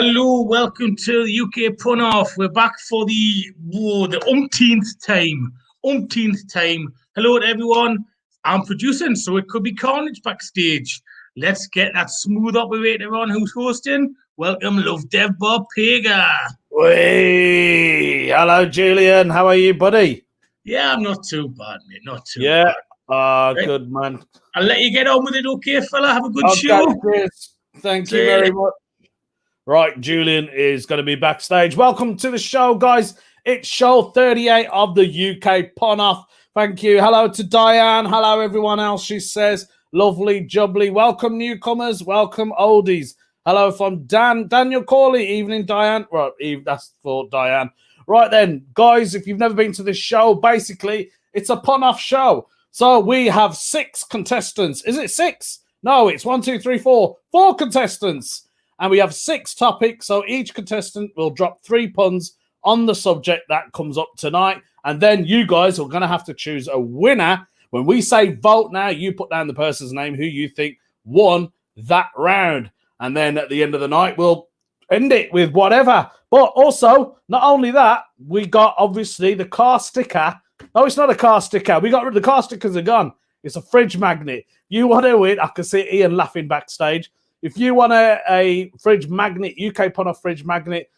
Hello, welcome to the UK Pun Off. We're back for the umpteenth time. Hello to everyone. I'm producing, so it could be carnage backstage. Let's get that smooth operator everyone who's hosting. Welcome, Love Dev Bob Pega. Hey, hello, Julian. How are you, buddy? Yeah, I'm not too bad, mate. Not too bad. Right. Good, man. I'll let you get on with it, okay, fella? Have a good show. Chris. Thank you very much. Right, Julian is going to be backstage. Welcome to the show, guys. It's show 38 of the UK Pun Off. Thank you. Hello to Diane. Hello, everyone else, she says. Lovely, jubbly. Welcome, newcomers. Welcome, oldies. Hello from Daniel Corley. Evening, Diane. Right, that's for Diane. Right then, guys, if you've never been to this show, basically, it's a Pun Off show. So we have 6 contestants. Is it 6? No, it's 1, 2, 3, 4. 4 contestants. And we have 6 topics, so each contestant will drop 3 puns on the subject that comes up tonight. And then you guys are going to have to choose a winner. When we say vote now, you put down the person's name who you think won that round. And then at the end of the night, we'll end it with whatever. But also, not only that, we got, obviously, the car sticker. No, it's not a car sticker. The car stickers are gone. It's a fridge magnet. You want to win? I can see Ian laughing backstage. If you want a fridge magnet, UK Pun Off fridge magnet,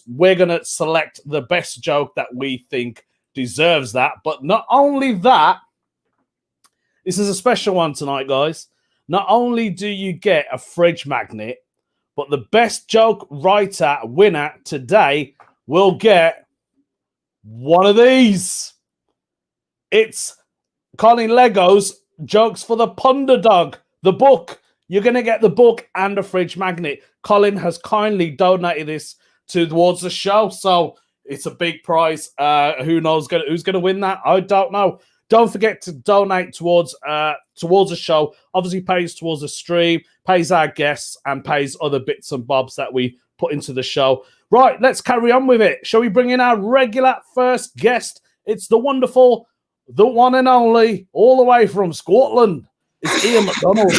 we're going to select the best joke that we think deserves that. But not only that, this is a special one tonight, guys. Not only do you get a fridge magnet, but the best joke writer winner today will get one of these. It's Colin Lego's Jokes for the Punderdog, the book. You're going to get the book and a fridge magnet. Colin has kindly donated this towards the show, so it's a big prize. Who knows who's going to win that? I don't know. Don't forget to donate towards the show. Obviously, pays towards the stream, pays our guests, and pays other bits and bobs that we put into the show. Right, let's carry on with it. Shall we bring in our regular first guest? It's the wonderful, the one and only, all the way from Scotland. It's Ian McDonald.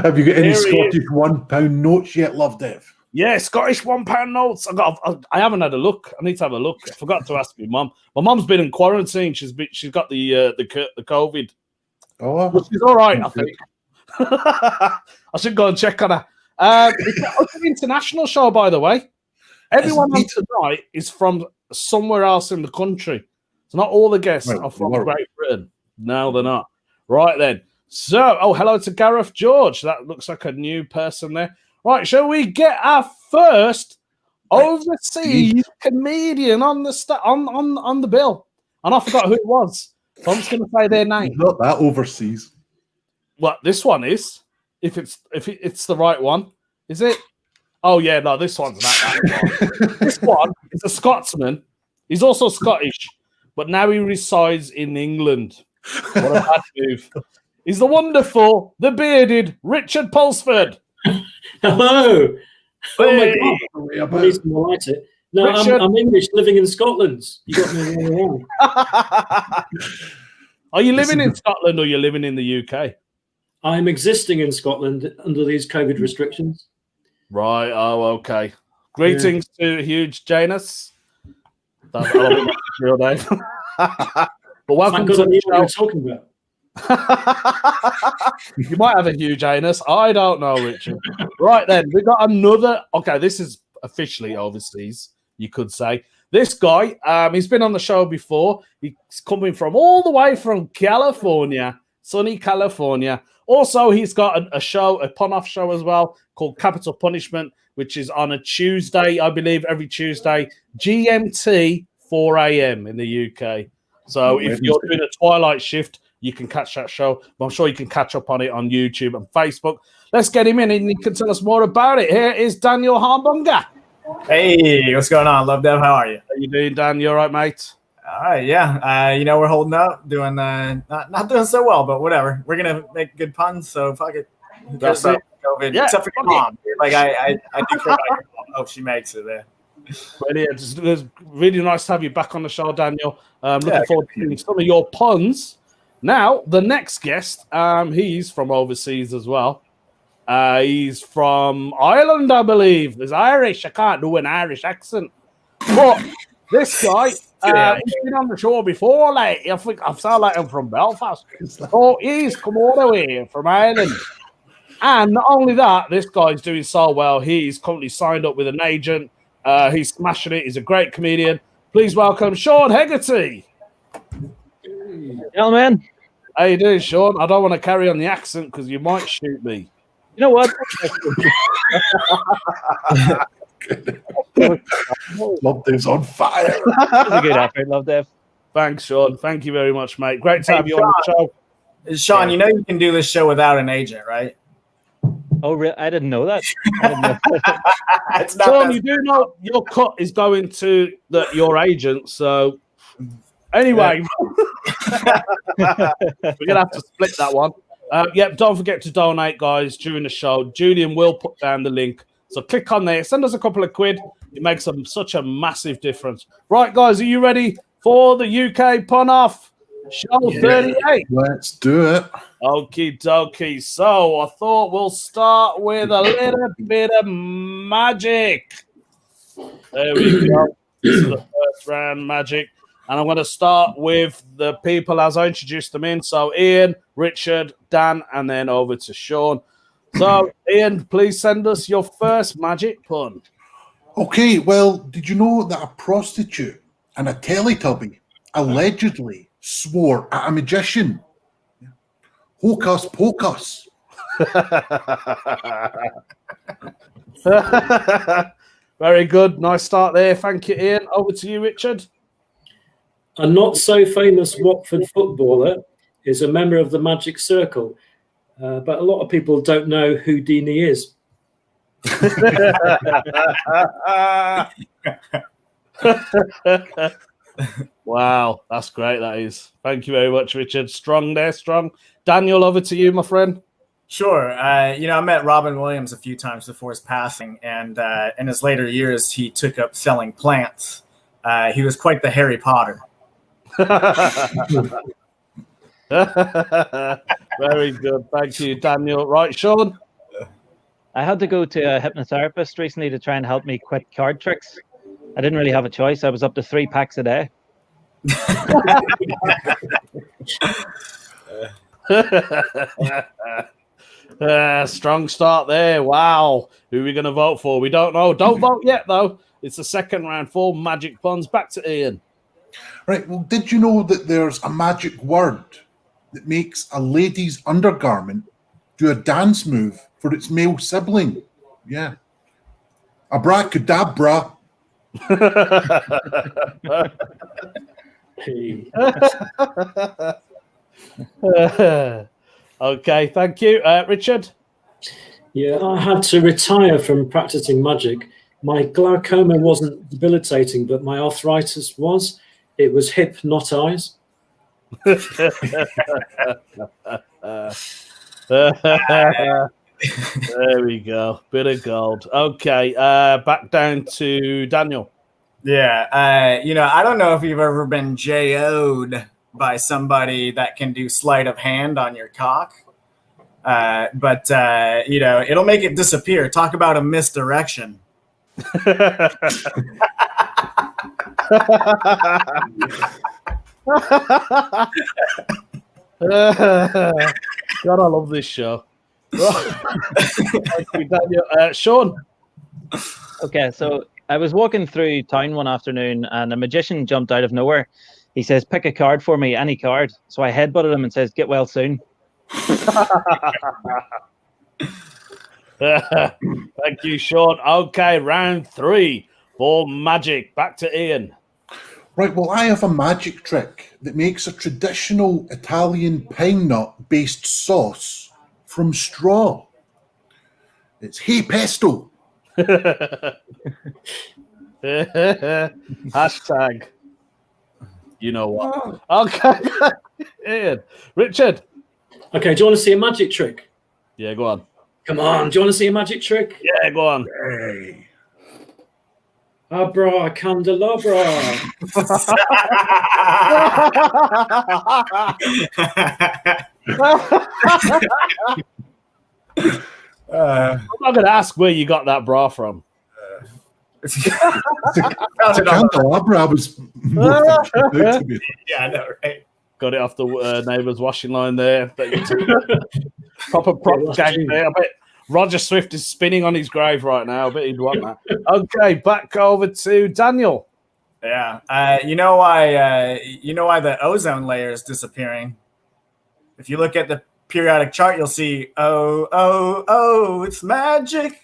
Have you got any Scottish £1 notes yet, Love Dev? Yeah, Scottish £1 notes. I haven't had a look. I need to have a look. I forgot to ask my mum. My mum's been in quarantine. She's got the COVID. Oh, but she's all right, I think. I should go and check on her. It's an international show, by the way. Everyone on tonight is from somewhere else in the country. So not all the guests are from Great Britain. No, they're not. Right then. So, hello to Gareth George. That looks like a new person there. Right, shall we get our first overseas comedian on the bill? And I forgot who it was. So I'm just going to say their name. Not that overseas. Well, this one is. If it's the right one, is it? Oh yeah, no, this one's not that one. This one is a Scotsman. He's also Scottish, but now he resides in England. What a bad move. He's the wonderful, the bearded Richard Pulsford. Hello. Oh my God. I need to write it. No, I'm English, living in Scotland. You got me the way around. Are you living in Scotland or you're living in the UK? I'm existing in Scotland under these COVID restrictions. Right. Oh, okay. Greetings to Huge Janus. That's not his real name. But welcome to the show. What you're talking about. You might have a huge anus. I don't know, Richard. Right then, we got another. Okay, this is officially overseas, you could say. This guy, he's been on the show before. He's coming from all the way from California, sunny California. Also, he's got a show, a pun-off show as well, called Capital Punishment, which is on a Tuesday, I believe, every Tuesday, GMT 4 a.m. in the UK. So if you're doing a twilight shift, you can catch that show. But I'm sure you can catch up on it on YouTube and Facebook. Let's get him in and he can tell us more about it. Here is Daniel Harmbunga. Hey, what's going on? Love Dev, how are you? How you doing, Dan? You all right, mate? All right, yeah. We're holding up, doing not doing so well, but whatever. We're gonna make good puns, so fuck it. That's it. COVID, except for your mom. Like I do care about your mom. I hope she makes it there. Brilliant. It's really nice to have you back on the show, Daniel. Looking forward to hearing some of your puns. Now, the next guest, he's from overseas as well. He's from Ireland, I believe. He's Irish. I can't do an Irish accent. But this guy, he's been on the show before. Like, I think I sound like I'm from Belfast. So he's come all the way from Ireland. And not only that, this guy's doing so well. He's currently signed up with an agent. He's smashing it. He's a great comedian. Please welcome Sean Hegarty. Hello, man. How you doing, Sean? I don't want to carry on the accent because you might shoot me. You know what? Love Dave's on fire. That was a good effort, Love Dave. Thanks, Sean. Thank you very much, mate. Great to have you on the show. Sean, you know you can do this show without an agent, right? Oh, really? I didn't know that. I didn't know. It's not Sean, that- you do know your cut is going to your agent, so anyway, we're gonna have to split that one. Don't forget to donate, guys, during the show. Julian will put down the link, so click on there. Send us a couple of quid. It makes such a massive difference. Right, guys, are you ready for the UK Pun Off Show 38? Let's do it. Okie dokie. So I thought we'll start with a little bit of magic. There we go. This is the first round, magic. And I'm going to start with the people as I introduced them in. So Ian, Richard, Dan, and then over to Sean. So Ian, please send us your first magic pun. Okay, well, did you know that a prostitute and a Teletubby allegedly swore at a magician? Hocus pocus. Very good. Nice start there. Thank you, Ian. Over to you, Richard. A not so famous Watford footballer is a member of the Magic Circle, but a lot of people don't know who Dini is. Wow, that's great. That is. Thank you very much, Richard. Strong there, strong. Daniel, over to you, my friend. Sure. I met Robin Williams a few times before his passing, and in his later years, he took up selling plants. He was quite the Harry Potter. Very good. Thank you, Daniel. Right, Sean? I had to go to a hypnotherapist recently to try and help me quit card tricks. I didn't really have a choice. I was up to 3 packs a day. Strong start there. Wow. Who are we going to vote for? We don't know. Don't vote yet, though. It's the second round for magic puns. Back to Ian. Right, well, did you know that there's a magic word that makes a lady's undergarment do a dance move for its male sibling? Yeah. Abracadabra. Okay, thank you. Richard? Yeah, I had to retire from practicing magic. My glaucoma wasn't debilitating, but my arthritis was. It was hypnotize. There we go. Bit of gold. Okay, back down to Daniel. Yeah. I don't know if you've ever been JO'd by somebody that can do sleight of hand on your cock. But it'll make it disappear. Talk about a misdirection. God, I love this show. Thank you, Daniel. Sean? Okay, so I was walking through town one afternoon and a magician jumped out of nowhere. He says, pick a card for me, any card. So I headbutted him and says, get well soon. Thank you, Sean. Okay, round 3 for magic. Back to Ian. Right, well, I have a magic trick that makes a traditional Italian pine nut based sauce from straw. It's hey pesto. Hashtag. You know what? Okay. Ian. Richard. Okay, do you want to see a magic trick? Yeah, go on. Come on, do you want to see a magic trick? Yeah, go on. Hey. Abracandalabra. I'm not going to ask where you got that bra from. It's a candelabra. I was more thinking about, to be Yeah, I know, right? Got it off the neighbour's washing line there. Proper gang there. I bet Roger Swift is spinning on his grave right now. I bet he'd want that. Okay, back over to Daniel. Yeah. You know why the ozone layer is disappearing? If you look at the periodic chart, you'll see, oh, it's magic.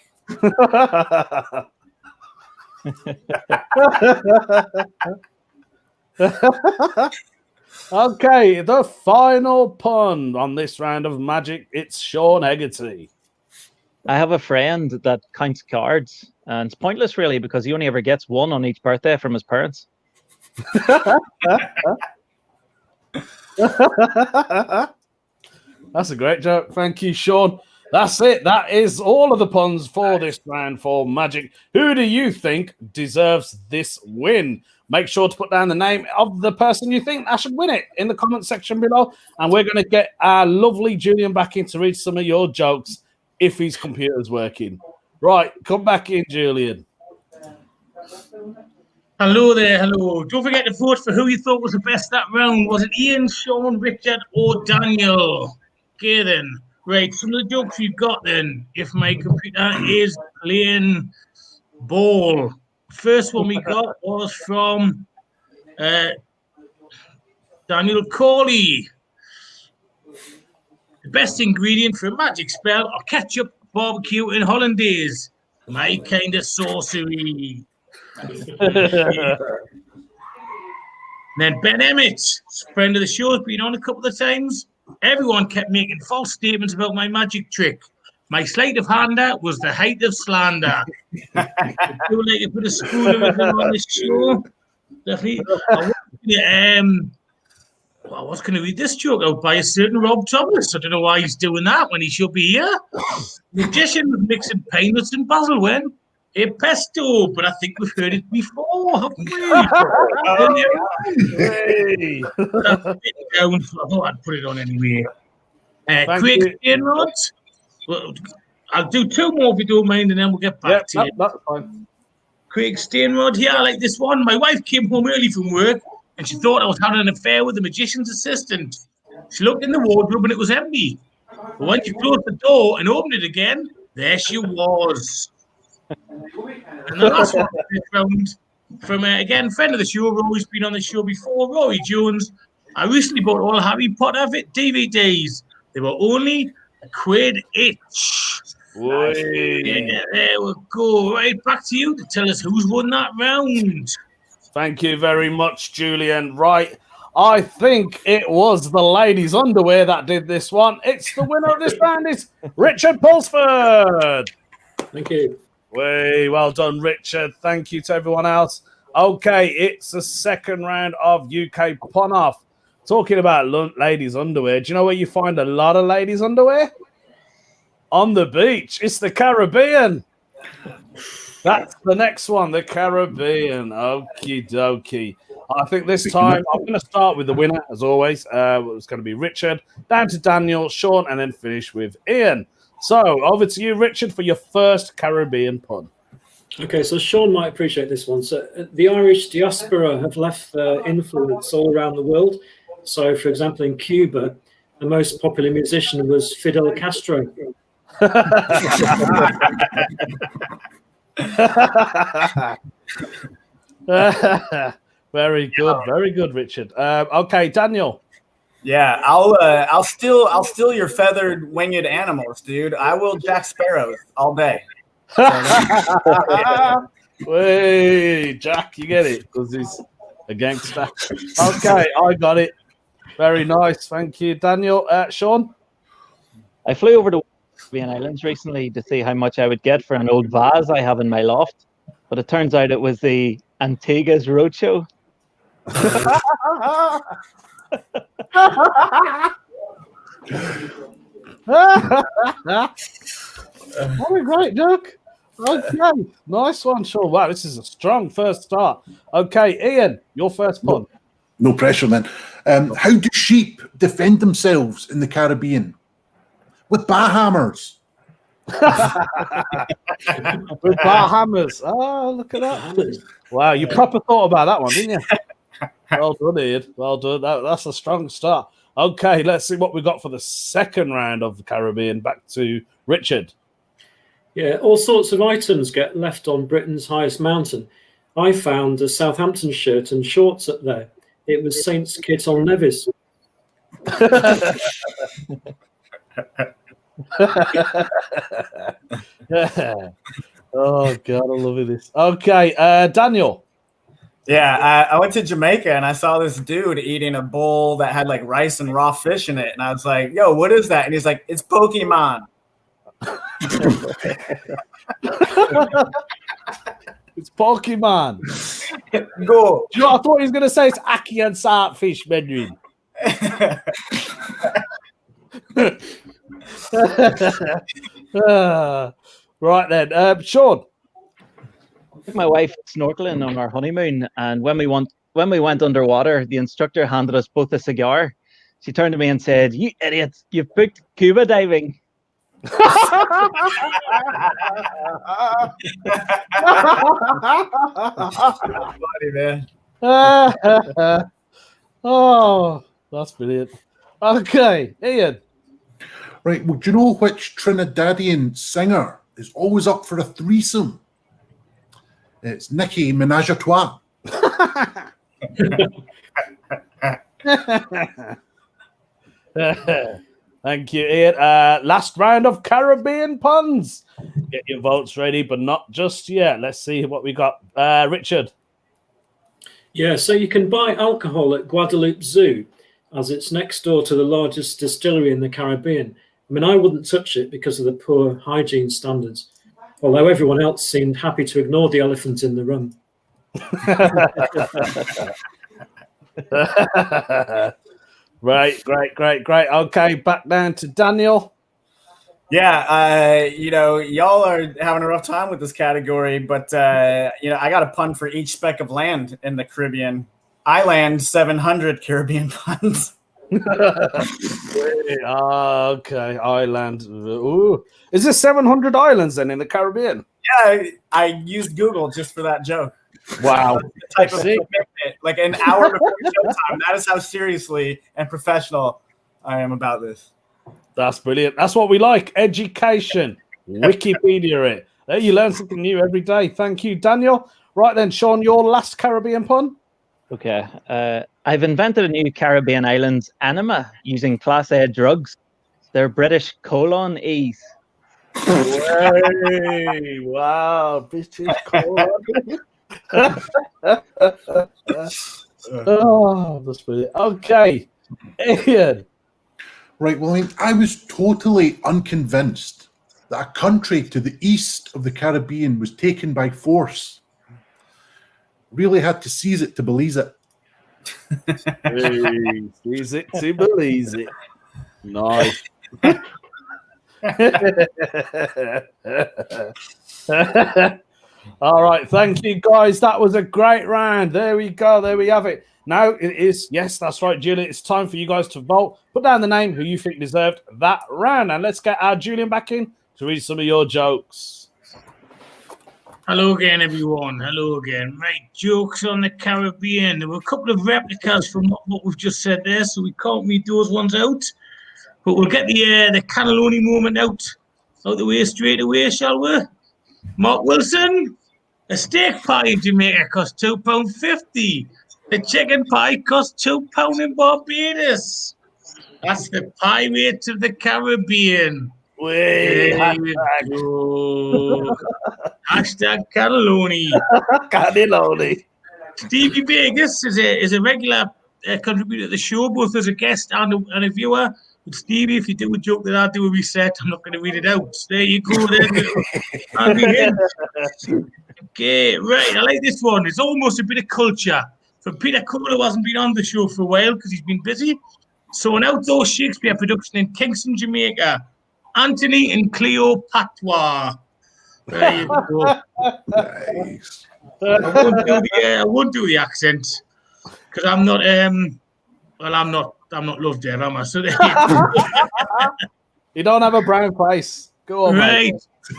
Okay, the final pun on this round of Magic. It's Sean Hegarty. I have a friend that counts cards, and it's pointless really because he only ever gets one on each birthday from his parents. That's a great joke. Thank you, Sean. That's it. That is all of the puns for this round for Magic. Who do you think deserves this win? Make sure to put down the name of the person you think that should win it in the comment section below. And we're going to get our lovely Julian back in to read some of your jokes if his computer's working. Right, come back in, Julian. Hello there, hello. Don't forget to vote for who you thought was the best that round. Was it Ian, Sean, Richard, or Daniel? Okay then. Right, some of the jokes we've got then. If my computer is playing ball. First one we got was from Daniel Corley. The best ingredient for a magic spell are ketchup, barbecue, and hollandaise. My kind of sorcery. Then Ben Emmett, friend of the show, has been on a couple of times. Everyone kept making false statements about my magic trick. My sleight of hand was the height of slander. I feel like a bit of schoolerism on this show. Definitely. I was going to read this joke out by a certain Rob Thomas. I don't know why he's doing that when he should be here. Magician was mixing pine nuts and basil when a pesto, but I think we've heard it before, haven't we? Hey. Down, so I thought I'd put it on anyway. Craig Stainrod. Well, I'll do two more if you don't mind, and then we'll get back to it. That's fine. Craig Stainrod here, I like this one. My wife came home early from work, and she thought I was having an affair with the magician's assistant. She looked in the wardrobe, and it was empty. But when she closed the door and opened it again, there she was. And the last one round from, again, friend of the show, Rory's been on the show before, Rory Jones. I recently bought all Harry Potter DVDs. They were only £1 each. Yeah, there we go. Right, back to you to tell us who's won that round. Thank you very much, Julian. Right, I think it was the ladies' underwear that did this one. It's the winner of this round is Richard Pulsford. Thank you. Way well done, Richard. Thank you to everyone else. Okay, it's the second round of UK Pun Off. Talking about ladies' underwear, do you know where you find a lot of ladies' underwear? On the beach. It's the Caribbean. That's the next one, the Caribbean. Okie dokie. I think this time I'm going to start with the winner, as always. It's going to be Richard, down to Daniel, Sean, and then finish with Ian. So, over to you, Richard, for your first Caribbean pun. Okay, so Sean might appreciate this one. So, the Irish diaspora have left their influence all around the world. So, for example, in Cuba, the most popular musician was Fidel Castro. Very good, Richard. Okay, Daniel. Yeah, I'll steal your feathered winged animals, dude. I will Jack Sparrow all day. Hey, Jack, you get it because he's a gangster. Okay, I got it. Very nice, thank you, Daniel. Sean, I flew over to Caribbean Islands recently to see how much I would get for an old vase I have in my loft, but it turns out it was the Antigua's Roadshow. What a great joke. Okay, nice one, Sean. Wow, this is a strong first start. Okay, Ian, your first pun. No pressure, then. How do sheep defend themselves in the Caribbean? With bah hammers. With bar hammers. Oh, look at that. Wow, you proper thought about that one, didn't you? Well done, Ian. Well done. That's a strong start. Okay, let's see what we got for the second round of the Caribbean. Back to Richard. Yeah, all sorts of items get left on Britain's highest mountain. I found a Southampton shirt and shorts up there. It was Saints Kitts on Nevis. Oh, God, I love this. Okay, Daniel. Yeah, I went to Jamaica and I saw this dude eating a bowl that had like rice and raw fish in it. And I was like, yo, what is that? And he's like, it's Pokemon. It's Pokemon. Go. Do you know what I thought he was going to say? It's Aki and Saltfish, Bedouin. Right then, Sean. I took my wife snorkeling on our honeymoon, and when we went underwater, the instructor handed us both a cigar. She turned to me and said, "You idiots, you've booked scuba diving." Funny, man. Oh, that's brilliant. Okay, Ian. Right, well, do you know which Trinidadian singer is always up for a threesome? It's Nicki Minaj a Trois. Thank you, Ian. Last round of Caribbean puns. Get your votes ready, but not just yet. Let's see what we got. Richard. Yeah, so you can buy alcohol at Guadeloupe Zoo, as it's next door to the largest distillery in the Caribbean. I mean, I wouldn't touch it because of the poor hygiene standards, although everyone else seemed happy to ignore the elephant in the rum. Right, great. Okay, back down to Daniel. Yeah, y'all are having a rough time with this category, but I got a pun for each speck of land in the Caribbean. I land 700 Caribbean puns. Okay, island. Ooh. Is there 700 islands then in the Caribbean? Yeah, I used Google just for that joke. Wow. Type of commitment, like an hour before showtime. That is how seriously and professional I am about this. That's brilliant. That's what we like. Education. Wikipedia it. There, you learn something new every day. Thank you, Daniel. Right then, Sean, your last Caribbean pun. Okay. I've invented a new Caribbean islands enema using Class A drugs. They're British colon E's. Hey, wow, British colon. Oh, that's brilliant. Okay, Ian. Right, well, I was totally unconvinced that a country to the east of the Caribbean was taken by force. Really had to seize it to believe it. Seize it to believe it. Nice. All right, thank you, guys. That was a great round. There we go. There we have it. Now it is, yes, that's right, Julian. It's time for you guys to vote. Put down the name who you think deserved that round. And let's get our Julian back in to read some of your jokes. Hello again, everyone. Hello again. Right, jokes on the Caribbean. There were a couple of replicas from what we've just said there, so we can't read those ones out. But we'll get the cannelloni moment out the way straight away, shall we? Mark Wilson, a steak pie in Jamaica costs £2.50. The chicken pie costs £2 in Barbados. That's the pirates of the Caribbean. There you go. Hashtag cannelloni. Cannelloni. Stevie Vegas is a regular contributor to the show, both as a guest and a viewer. But Stevie, if you do a joke that I do a reset, I'm not going to read it out. There you go. Okay, right. I like this one. It's almost a bit of culture. For Peter Cole, who hasn't been on the show for a while because he's been busy. So an outdoor Shakespeare production in Kingston, Jamaica. Anthony and Cleopatra. There you go. Nice. I won't do the accent because I'm not. I'm not Love Dev, am I? So there you go. You don't have a brown face. Go on, Right.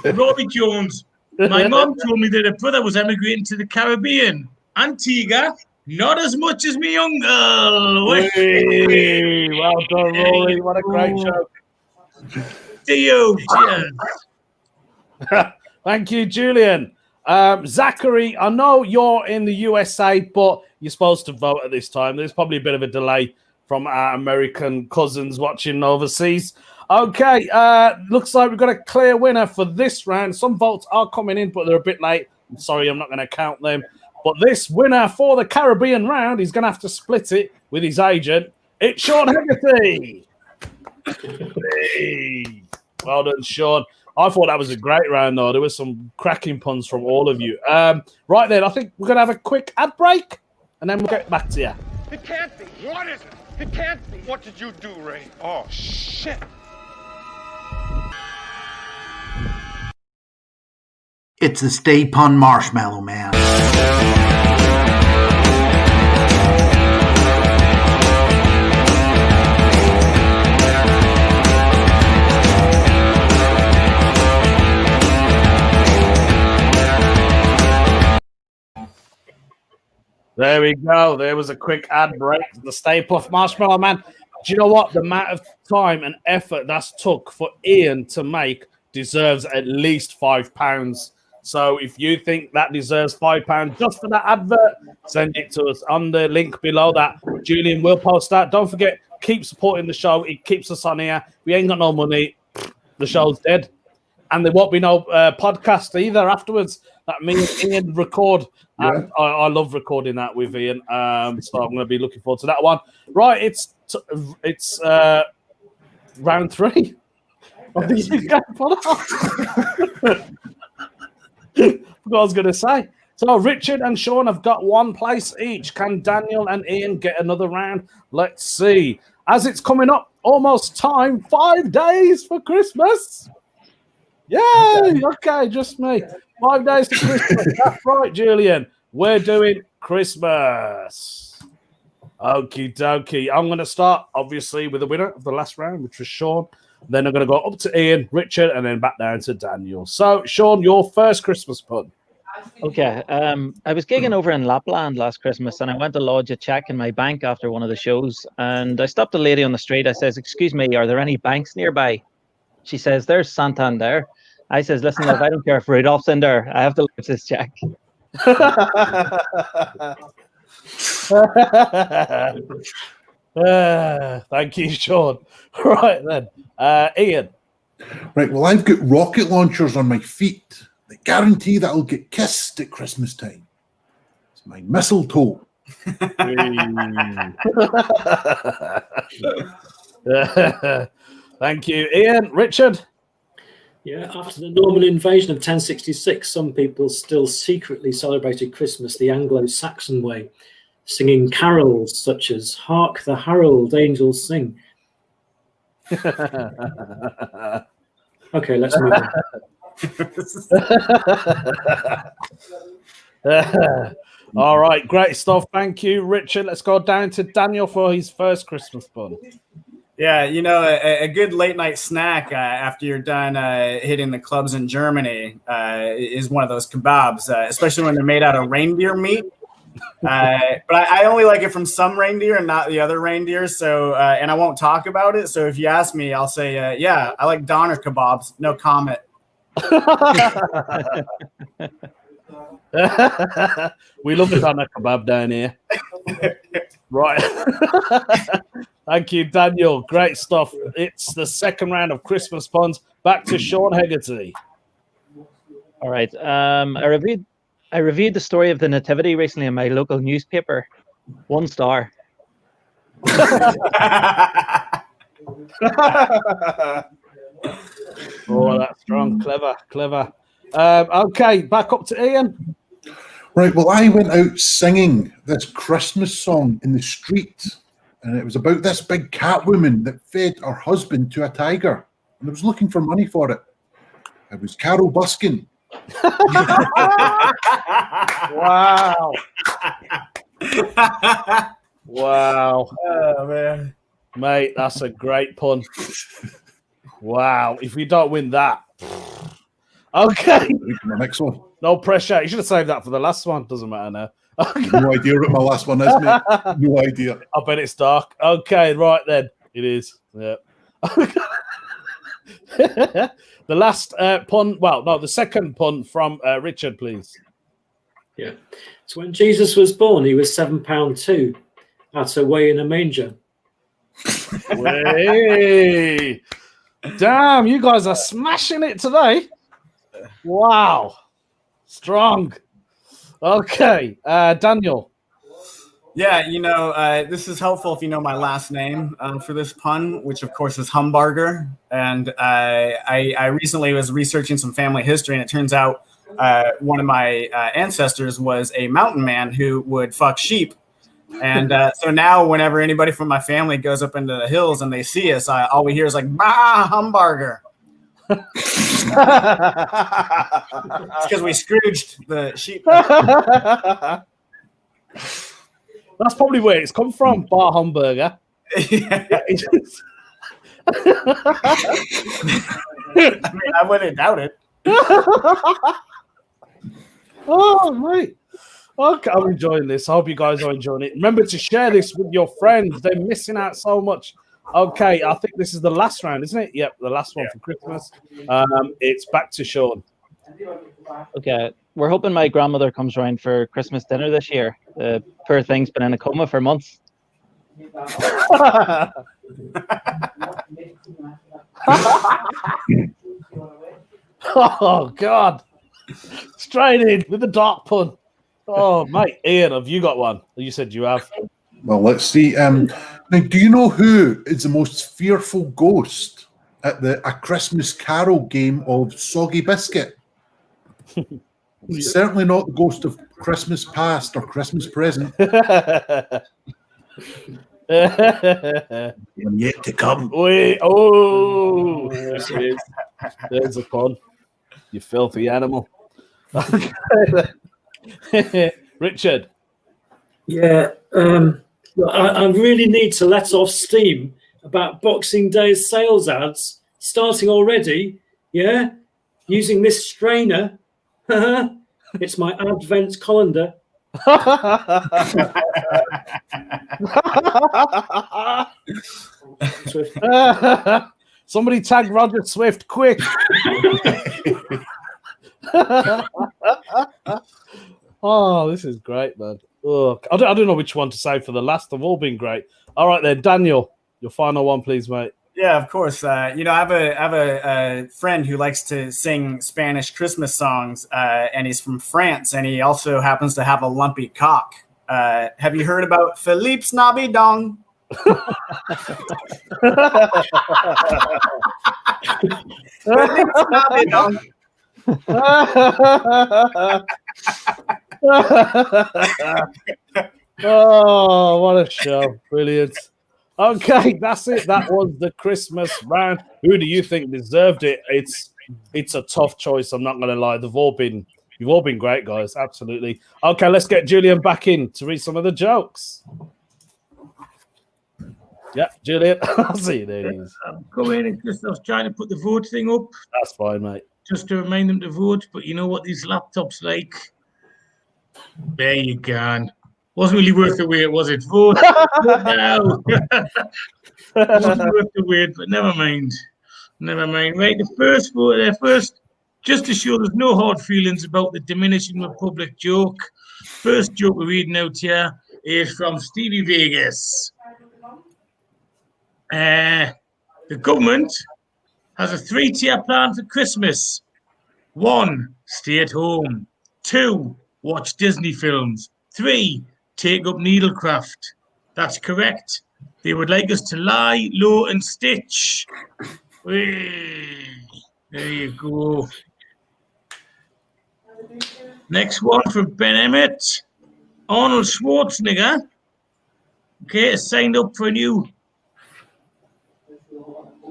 mate. Robbie Jones. My mom told me that her brother was emigrating to the Caribbean. Antigua, not as much as me young girl. Hey, well done, Rory. What a great joke. To you. Cheers. Thank you, Julian. Zachary, I know you're in the USA, but you're supposed to vote at this time. There's probably a bit of a delay from our American cousins watching overseas. Okay, looks like we've got a clear winner for this round. Some votes are coming in, but they're a bit late. I'm sorry, I'm not going to count them. But this winner for the Caribbean round, he's going to have to split it with his agent. It's Sean Hegarty. Hey. Well done, Sean. I thought that was a great round, though. There were some cracking puns from all of you. Right then, I think we're going to have a quick ad break, and then we'll get back to you. It can't be. What is it? It can't be. What did you do, Ray? Oh, shit. It's the Stay Pun Marshmallow Man. There we go. There was a quick ad break. The Stay Puft Marshmallow Man. Do you know what? The amount of time and effort that's took for Ian to make deserves at least £5. So if you think that deserves £5 just for that advert, send it to us on the link below that. Julian will post that. Don't forget, keep supporting the show. It keeps us on here. We ain't got no money. The show's dead. And there won't be no podcast either afterwards that me and Ian record. Yeah. I love recording that with Ian. So I'm going to be looking forward to that one. Right, it's round 3 of the UK podcast. What I was going to say. So Richard and Sean have got one place each. Can Daniel and Ian get another round? Let's see. As it's coming up, almost time, 5 days for Christmas. Yay! Okay, just me. 5 days to Christmas. That's right, Julian. We're doing Christmas. Okie dokie. I'm going to start, obviously, with the winner of the last round, which was Sean. Then I'm going to go up to Ian, Richard, and then back down to Daniel. So, Sean, your first Christmas pun. Okay. I was gigging over in Lapland last Christmas, and I went to lodge a check in my bank after one of the shows. And I stopped a lady on the street. I says, "Excuse me, are there any banks nearby?" She says, "There's Santander." I says, "Listen, love, I don't care if Rudolph's in there. I have to lodge this check." Thank you, Sean. Right then, Ian. Right, well, I've got rocket launchers on my feet. They guarantee that I'll get kissed at Christmas time. It's my mistletoe. Thank you, Ian. Richard. Yeah, after the Norman invasion of 1066, some people still secretly celebrated Christmas the Anglo-Saxon way, singing carols such as "Hark the Herald Angels Sing." Okay, let's move on. All right, great stuff. Thank you, Richard. Let's go down to Daniel for his first Christmas pun. Yeah, you know, a good late night snack after you're done hitting the clubs in Germany is one of those kebabs, especially when they're made out of reindeer meat. But I only like it from some reindeer and not the other reindeer. So, and I won't talk about it. So if you ask me, I'll say, yeah, I like doner kebabs. No comment. We love the doner kebab down here. Right. Thank you, Daniel. Great stuff. It's the second round of Christmas puns. Back to Sean Hegarty. All right. I reviewed the story of the Nativity recently in my local newspaper. 1 star. Oh, that's strong. Clever. Okay, back up to Ian. Right, well, I went out singing this Christmas song in the street, and it was about this big cat woman that fed her husband to a tiger, and I was looking for money for it. It was Carol Buskin. Wow. Wow. Oh, man. Mate, that's a great pun. Wow. If we don't win that, Okay. The next one. No pressure. You should have saved that for the last one. Doesn't matter now. No idea what my last one is, mate. No idea. I bet it's dark. Okay, right then. It is. Yeah. The last pun. Well, no, the second pun from Richard, please. Yeah. So when Jesus was born, he was £7.2 at away in a manger. Hey. Damn, you guys are smashing it today. Wow. Strong. Okay, Daniel. Yeah, this is helpful if you know my last name for this pun, which of course is Humbarger. And I recently was researching some family history, and it turns out one of my ancestors was a mountain man who would fuck sheep. And so now whenever anybody from my family goes up into the hills and they see us, all we hear is like, bah, Humbarger. It's because we Scrooged the sheep. That's probably where it's come from, Bar Hamburger. I mean, I wouldn't doubt it. Oh, mate. Okay, I'm enjoying this. I hope you guys are enjoying it. Remember to share this with your friends. They're missing out so much. Okay, I think this is the last round, isn't it? Yep, the last one for Christmas. It's back to Sean. Okay, we're hoping my grandmother comes round for Christmas dinner this year. The poor thing's been in a coma for months. Oh, God. Straight in with the dark pun. Oh, mate. Ian, have you got one? You said you have. Well, let's see. Now, do you know who is the most fearful ghost at A Christmas Carol game of Soggy Biscuit? It's certainly not the ghost of Christmas past or Christmas present. And yet to come. Wait, oh, yes, it is. There's a pun. You filthy animal. Richard. Yeah, I really need to let off steam about Boxing Day's sales ads starting already. Yeah, using this strainer. It's my advent colander. Somebody tag Roger Swift quick. Oh, this is great, man. Oh, I don't know which one to say for the last. They've all been great. All right, then, Daniel, your final one, please, mate. Yeah, of course. I have a friend who likes to sing Spanish Christmas songs, and he's from France, and he also happens to have a lumpy cock. Have you heard about Philippe Snobby Dong? Philippe Snobby Dong. Oh, what a show. Brilliant. Okay, that's it. That was the Christmas round. Who do you think deserved it? It's a tough choice. I'm not going to lie. You've all been great, guys. Absolutely. Okay, let's get Julian back in to read some of the jokes. Yeah, Julian. I'll see you there. I'm coming in and I was trying to put the vote thing up. That's fine, mate. Just to remind them to vote, but you know what these laptops like? There you can. Wasn't really worth the wait, was it? Vote now. Wasn't worth the wait, but never mind. Never mind. Right, the first vote there first, just to show there's no hard feelings about the diminishing Republic joke. First joke we're reading out here is from Stevie Vegas. The government has a 3-tier plan for Christmas. 1, stay at home. 2, watch Disney films. 3, take up needlecraft. That's correct. They would like us to lie low and stitch. Whee! There you go. Next one from Ben Emmett. Arnold Schwarzenegger, okay, has signed up for a new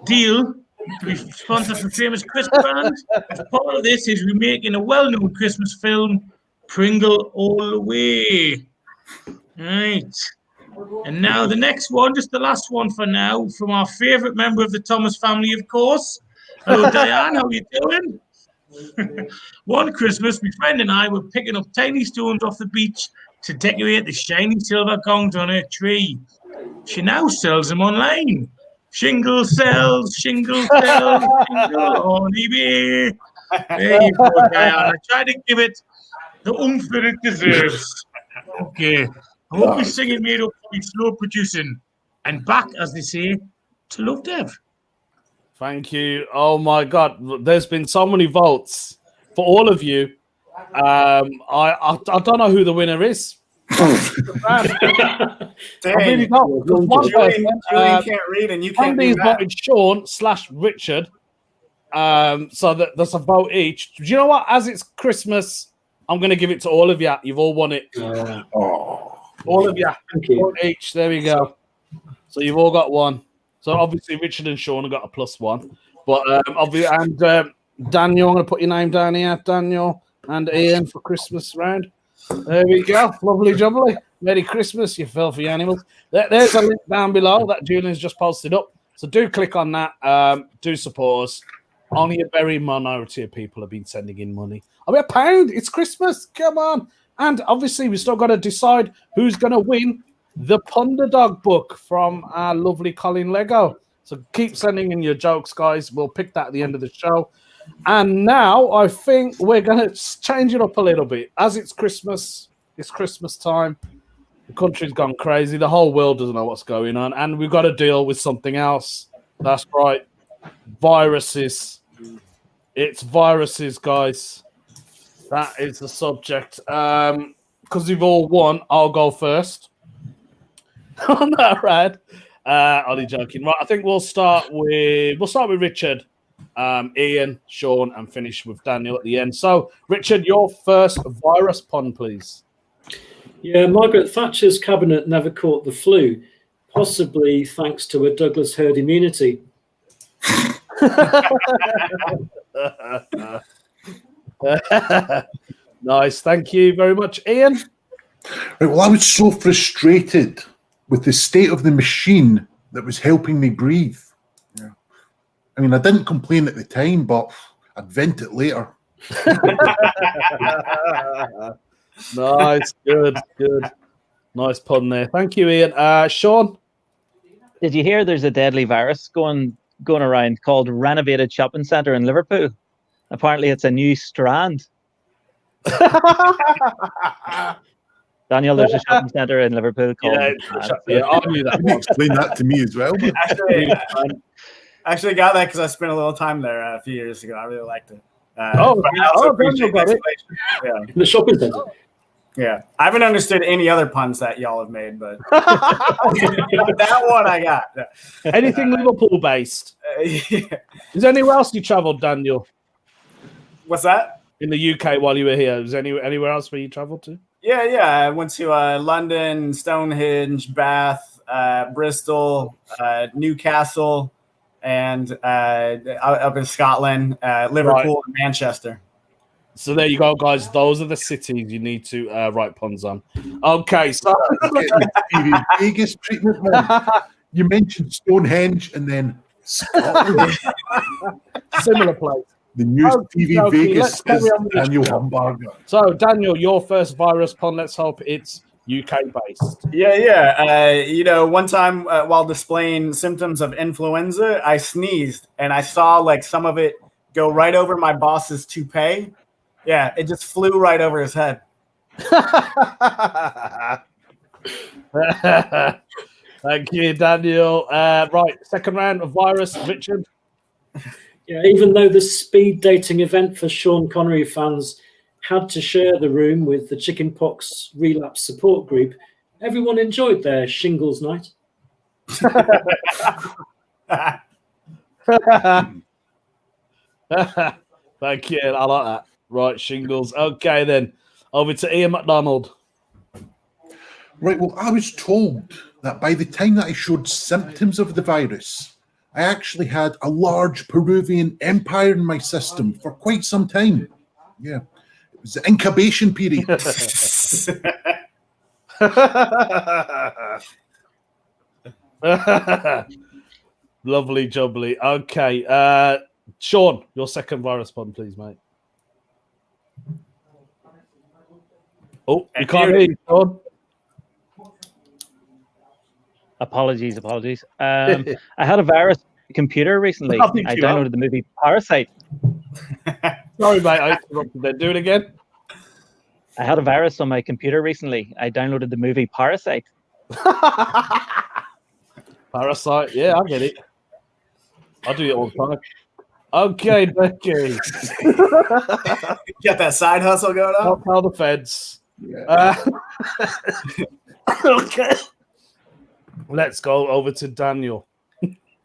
deal to be sponsored for famous crisp brand. As part of this, he's remaking a well-known Christmas film, Pringle All the Way. Right. And now the next one, just the last one for now, from our favourite member of the Thomas family, of course, Hello, Diane. How you doing? One Christmas, my friend and I were picking up tiny stones off the beach to decorate the shiny silver gongs on her tree. She now sells them online. Shingle sells, shingle on eBay. There you go, Diane. I tried to give it the oomph that it deserves. Okay. I hope my singing made up for me slow producing. And back, as they say, to Love Dev. Thank you. Oh my God, there's been so many votes for all of you. I don't know who the winner is. I really don't. Because one person, Julian can't read, and you can't do Andy's that. voted Sean/Richard. So that's a vote each. Do you know what? As it's Christmas, I'm going to give it to all of you. You've all won it. All of you. Thank you. One each. There we go. So you've all got one. So obviously Richard and Sean have got a +1. But Daniel, I'm going to put your name down here. Daniel and Ian for Christmas round. There we go. Lovely jubbly. Merry Christmas, you filthy animals. There's a link down below that Julian's just posted up. So do click on that. Do support us. Only a very minority of people have been sending in money. I mean, £1. It's Christmas. Come on. And obviously, we still got to decide who's going to win the Ponder Dog book from our lovely Colin Lego. So keep sending in your jokes, guys. We'll pick that at the end of the show. And now I think we're going to change it up a little bit. As it's Christmas time. The country's gone crazy. The whole world doesn't know what's going on. And we've got to deal with something else. That's right. Viruses. It's viruses, guys. That is the subject. Because you've all won, I'll go first. On that, Rad. Only joking. Right, I think we'll start with Richard, Ian, Sean, and finish with Daniel at the end. So, Richard, your first virus pun, please. Yeah, Margaret Thatcher's cabinet never caught the flu, possibly thanks to a Douglas herd immunity. Nice, thank you very much, Ian. Right, well, I was so frustrated with the state of the machine that was helping me breathe. Yeah. I mean, I didn't complain at the time, but I'd vent it later. Nice, good. Nice pun there. Thank you, Ian. Sean? Did you hear there's a deadly virus going around called Renovated Shopping Centre in Liverpool? Apparently it's a new strand. Daniel, there's a shopping centre in Liverpool called I knew that. Can you explain that to me as well? Actually got that because I spent a little time there a few years ago. I really liked it. Daniel got it. Yeah. The shopping centre. Yeah, I haven't understood any other puns that y'all have made, but that one I got. Anything Liverpool based? Yeah. Is there anywhere else you travelled, Daniel? What's that? In the UK while you were here? Is there anywhere else where you travelled to? Yeah. I went to London, Stonehenge, Bath, Bristol, Newcastle, and up in Scotland, Liverpool, and Manchester. So there you go, guys. Those are the cities you need to write puns on. Okay, so TV Vegas treatment, man. You mentioned Stonehenge and then Scotland. similar place. The new TV Vegas let's is carry on with this Daniel show. Hamburger. So, Daniel, your first virus pun. Let's hope it's UK based. Yeah. One time while displaying symptoms of influenza, I sneezed and I saw like some of it go right over my boss's toupee. Yeah, it just flew right over his head. Thank you, Daniel. Right, second round of virus, Richard. Yeah, even though the speed dating event for Sean Connery fans had to share the room with the chickenpox relapse support group, everyone enjoyed their shingles night. Thank you. I like that. Right, shingles. Okay, then. Over to Ian McDonald. Right, well, I was told that by the time that I showed symptoms of the virus, I actually had a large Peruvian empire in my system for quite some time. Yeah, it was the incubation period. Lovely jubbly. Okay, Sean, your second virus pun, please, mate. Oh, you can't hear you, Sean. Apologies. I had a virus computer recently. I downloaded the movie Parasite. Sorry, mate, I interrupted there. Do it again. I had a virus on my computer recently. I downloaded the movie Parasite. Parasite, yeah, I get it. I do it all the time. Okay, Becky. Got that side hustle going on? Don't tell the feds. Yeah. Okay. Let's go over to Daniel.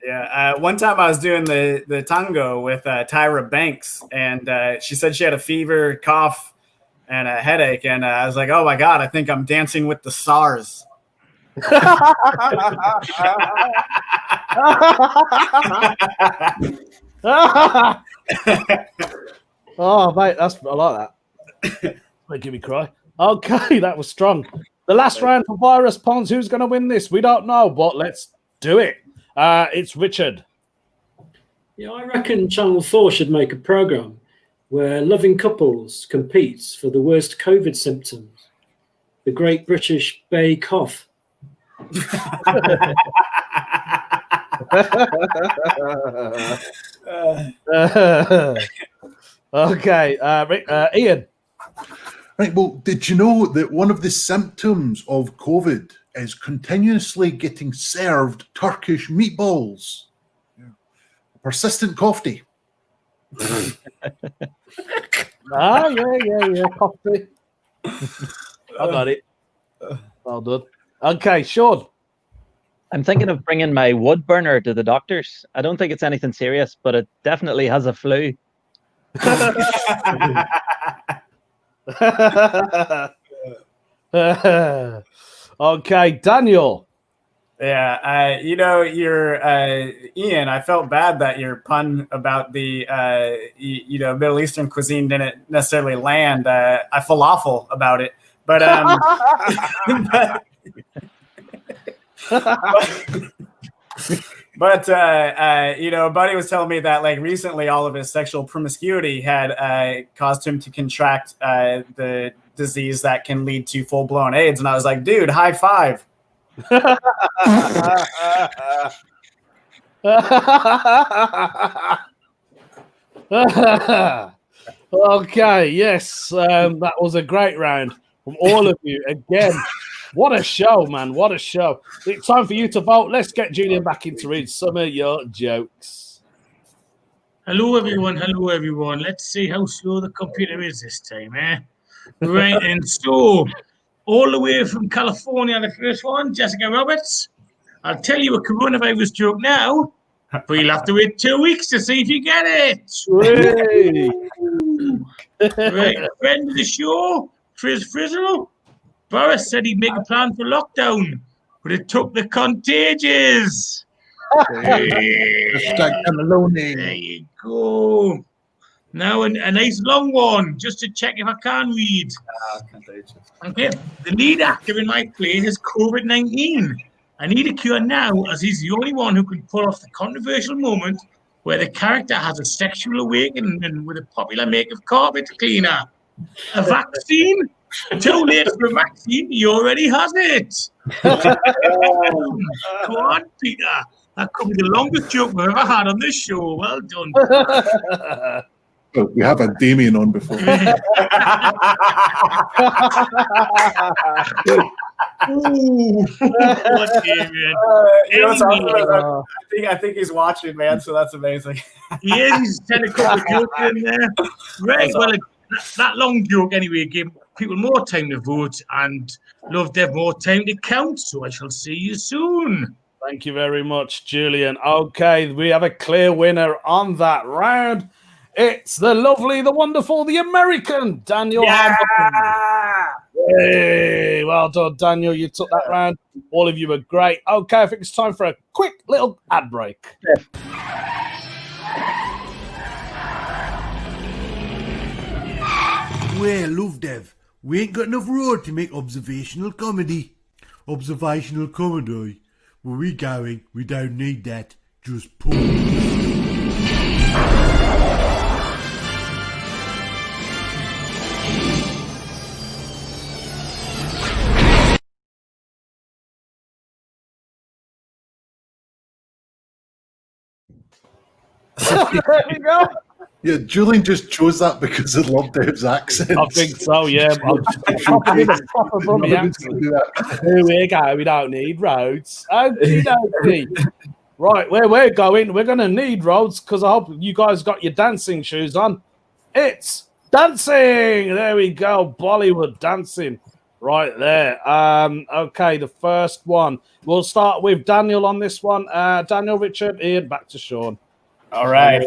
Yeah, one time I was doing the tango with Tyra Banks, and she said she had a fever, cough, and a headache, and I was like, oh my God, I think I'm dancing with the SARS. Oh, mate, I like that. Making me cry. Okay, that was strong. The last round for virus puns. Who's going to win this? We don't know, but let's do it. It's Richard. Yeah, I reckon Channel 4 should make a programme where loving couples competes for the worst COVID symptoms. The Great British Bake Off. Okay, Ian. Right, well, did you know that one of the symptoms of COVID is continuously getting served Turkish meatballs? Yeah. Persistent coffee. Yeah, coffee. I got it. Well done. Okay, Sean. I'm thinking of bringing my wood burner to the doctors. I don't think it's anything serious, but it definitely has a flu. Okay, Daniel. Yeah, you're Ian. I felt bad that your pun about the Middle Eastern cuisine didn't necessarily land. I falafel about it, but But Buddy was telling me that like recently all of his sexual promiscuity had caused him to contract the disease that can lead to full-blown AIDS, and I was like, dude, high five. Okay, yes, that was a great round from all of you again. What a show, man. What a show. It's time for you to vote. Let's get Julian back in to read some of your jokes. Hello, everyone. Let's see how slow the computer is this time, eh? Right, and so, all the way from California, the first one, Jessica Roberts. I'll tell you a coronavirus joke now, but you'll have to wait 2 weeks to see if you get it. Right, friend of the show, Frizz Frizzle. Boris said he'd make a plan for lockdown, but it took the contagious. There you go. Now a nice long one, just to check if I can read. Okay. The lead actor in my play has COVID-19. I need a cure now, as he's the only one who can pull off the controversial moment where the character has a sexual awakening with a popular make of carpet cleaner. A vaccine? Too late for a vaccine, he already has it. Come on, Peter. That could be the longest joke we've ever had on this show. Well done. Well, we have had Damien on before. Ooh, Damien. I think he's watching, man. So that's amazing. He is. He's said a couple of jokes in there. Right. Well, that long joke anyway gave people more time to vote and love to have more time to count. So I shall see you soon. Thank you very much, Julian. Okay, we have a clear winner on that round. It's the lovely, the wonderful, the American Daniel. Yeah! Hey, well done, Daniel. You took that round. All of you were great. Okay, I think it's time for a quick little ad break. Well, love Dev, we ain't got enough road to make observational comedy. Observational comedy? Where we going, we don't need that. Just pause. There we go. Yeah, Julian just chose that because he loved Deb's accent. I think so, yeah. I'm proper bummy accent. Here we go. We don't need roads. Okie dokie. Right, where we're going, we're going to need roads because I hope you guys got your dancing shoes on. It's dancing. There we go. Bollywood dancing. Right there. Okay, the first one. We'll start with Daniel on this one. Daniel, Richard, Ian, back to Sean. All right.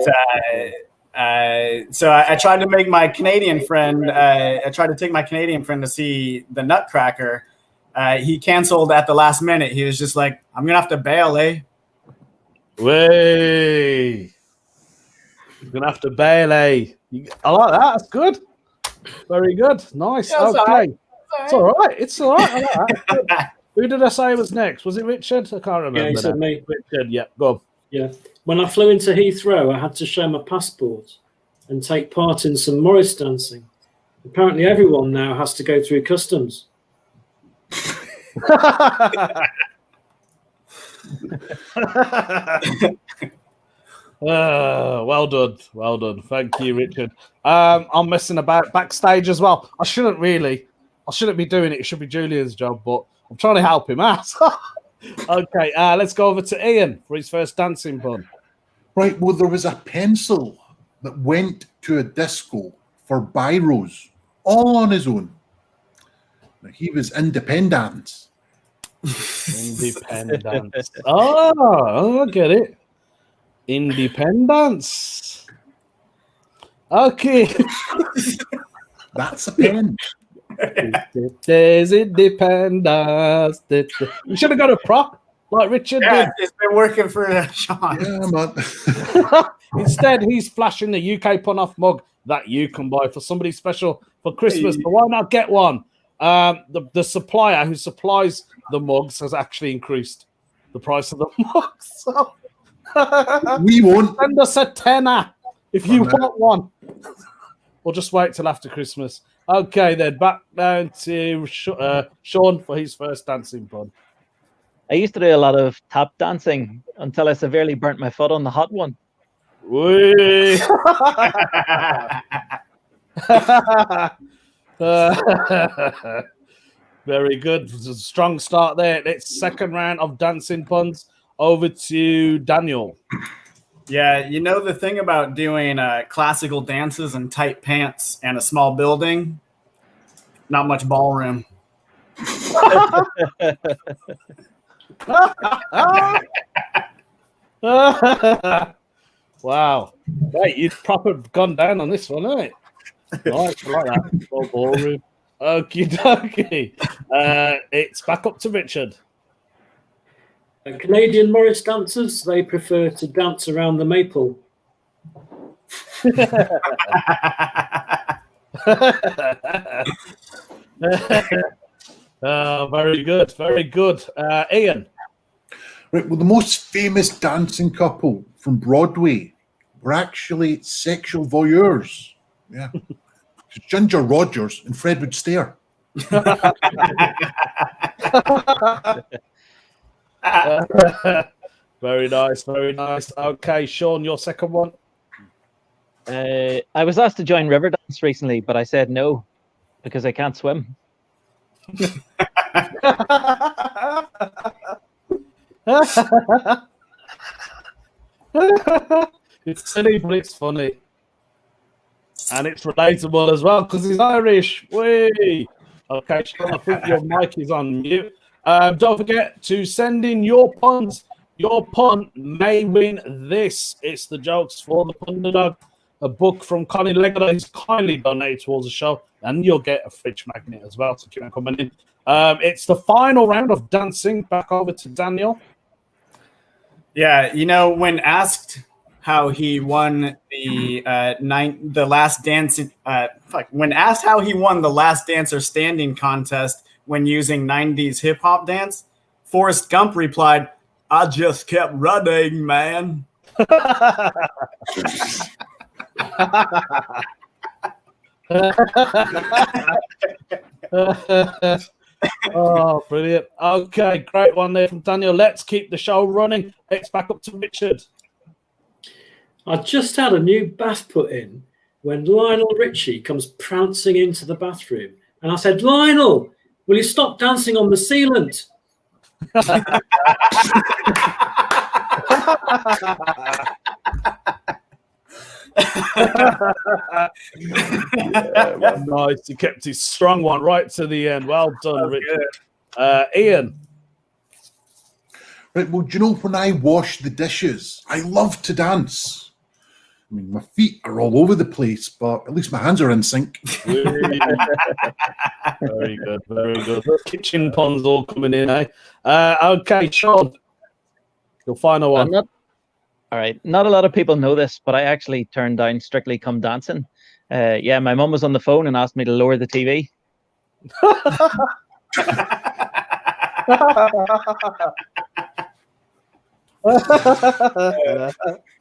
So I tried to make my Canadian friend. I tried to take my Canadian friend to see the Nutcracker. He canceled at the last minute. He was just like, "I'm gonna have to bail, eh?" Way. You're gonna have to bail, eh? I like that. That's good. Very good. Nice. Yeah, okay. It's all right. It's all right. I like that. Who did I say was next? Was it Richard? I can't remember. Yeah, you said me. Richard, yeah. Go on. Yeah. When I flew into Heathrow, I had to show my passport and take part in some Morris dancing. Apparently, everyone now has to go through customs. Well done. Well done. Thank you, Richard. I'm messing about backstage as well. I shouldn't be doing it. It should be Julian's job, but I'm trying to help him out. Okay, let's go over to Ian for his first dancing pun. Right, well, there was a pencil that went to a disco for biros, all on his own. Now, he was independent. Independence. Oh, I get it. Independence. Okay. That's a pen. There's independence. You should have got a prop like Richard did. It's been working for Sean. Yeah, man. Instead, he's flashing the UK pun off mug that you can buy for somebody special for Christmas. But why not get one? The supplier who supplies the mugs has actually increased the price of the mugs. So We won't. send us a tenner if you want one. We'll just wait till after Christmas. Okay, then back down to Sean for his first dancing pun. I used to do a lot of tap dancing until I severely burnt my foot on the hot one. Whee! Very good. It was a strong start there. It's second round of dancing puns. Over to Daniel. Yeah, you know the thing about doing classical dances in tight pants and a small building? Not much ballroom. Wow. Right, you've proper gone down on this one, haven't it? Nice, I like that. No ballroom. Okie dokie. It's back up to Richard. Canadian Morris dancers, they prefer to dance around the maple. Very good, very good. Ian. Right, well, the most famous dancing couple from Broadway were actually sexual voyeurs. Yeah. Ginger Rogers and Fred Astaire. Very nice, very nice. Okay, Sean, your second one. I was asked to join river dance recently, but I said no because I can't swim. It's silly, but it's funny. And it's relatable as well because he's Irish. Whee! Okay, Sean, I think your mic is on mute. Don't forget to send in your puns. Your pun may win this. It's the Jokes for the Punderdog, a book from Colin Legler that is kindly donated towards the show, and you'll get a fridge magnet as well. So keep on coming in. It's the final round of dancing. Back over to Daniel. Yeah, you know, when asked how he won the last dance, when asked how he won the Last Dancer standing contest when using 90s hip hop dance, Forrest Gump replied, "I just kept running, man." Oh, brilliant. Okay, great one there from Daniel. Let's keep the show running. It's back up to Richard. I just had a new bath put in when Lionel Richie comes prancing into the bathroom. And I said, Lionel, will you stop dancing on the sealant? Nice. He kept his strong one right to the end. Well done, Richard. Ian. Right, well, do you know, when I wash the dishes, I love to dance. I mean, my feet are all over the place, but at least my hands are in sync. Very good, very good. The kitchen puns all coming in, eh? Okay, Sean, your final one. All right. Not a lot of people know this, but I actually turned down Strictly Come Dancing. Yeah, my mum was on the phone and asked me to lower the TV.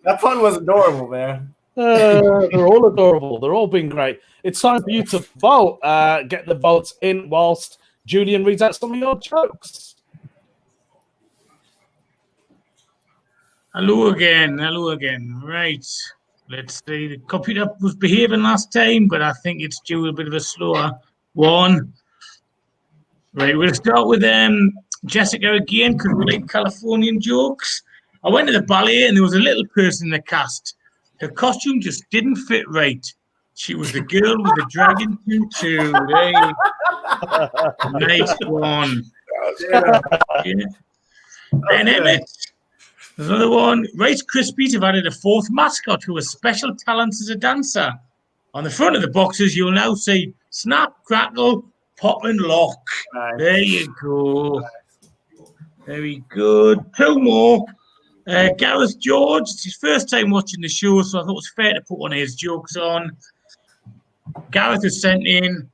That pun was adorable, man. They're all adorable. They're all been great. It's time for you to vote. Get the votes in whilst Julian reads out some of your jokes. Hello again. Right. Let's see. The computer was behaving last time, but I think it's due a bit of a slower one. Right, we'll start with Jessica again, because we like Californian jokes. I went to the ballet and there was a little person in the cast. Her costume just didn't fit right. She was the girl with the dragon tutu. Hey. Nice one. Yeah. Ben Emmett. There's another one. Rice Krispies have added a fourth mascot who has special talents as a dancer. On the front of the boxes, you'll now see Snap, Crackle, Pop and Lock. Nice. There you go. Very good. Two more. Gareth George. It's his first time watching the show, so I thought it was fair to put one of his jokes on. Gareth has sent in,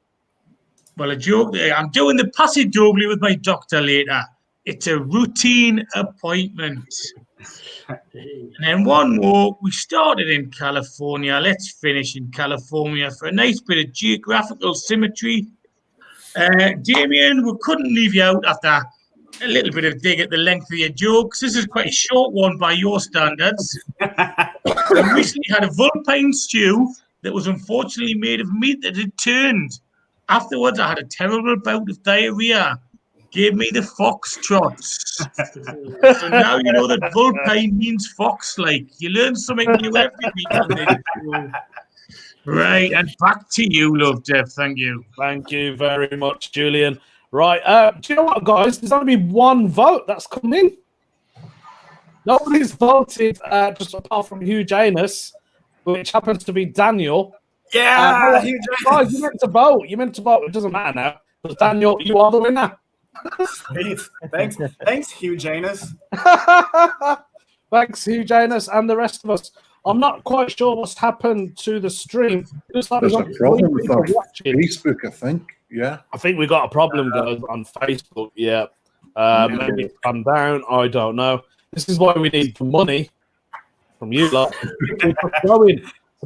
well, a joke. I'm doing the Paso Doble with my doctor later. It's a routine appointment. And then one more. We started in California. Let's finish in California for a nice bit of geographical symmetry. Damien, we couldn't leave you out after a little bit of dig at the length of your jokes. This is quite a short one by your standards. I recently had a vulpine stew that was unfortunately made of meat that had turned. Afterwards, I had a terrible bout of diarrhea. Gave me the foxtrots. So now you know that vulpine means fox-like. You learn something new every week on this show. Right, and back to you, Love Dev. Thank you. Thank you very much, Julian. Right, do you know what, guys? There's only one vote that's come in. Nobody's voted, just apart from Hugh Janus, which happens to be Daniel. Yeah, Hugh Janus. Guys, you meant to vote. It doesn't matter now. But Daniel, you are the winner. Thanks, Hugh Janus. Thanks, Hugh Janus, and the rest of us. I'm not quite sure what's happened to the stream. There's a problem with our Facebook, I think. Yeah. I think we got a problem, guys, on Facebook. Yeah. Maybe it's come down. I don't know. This is why we need the money from you lot.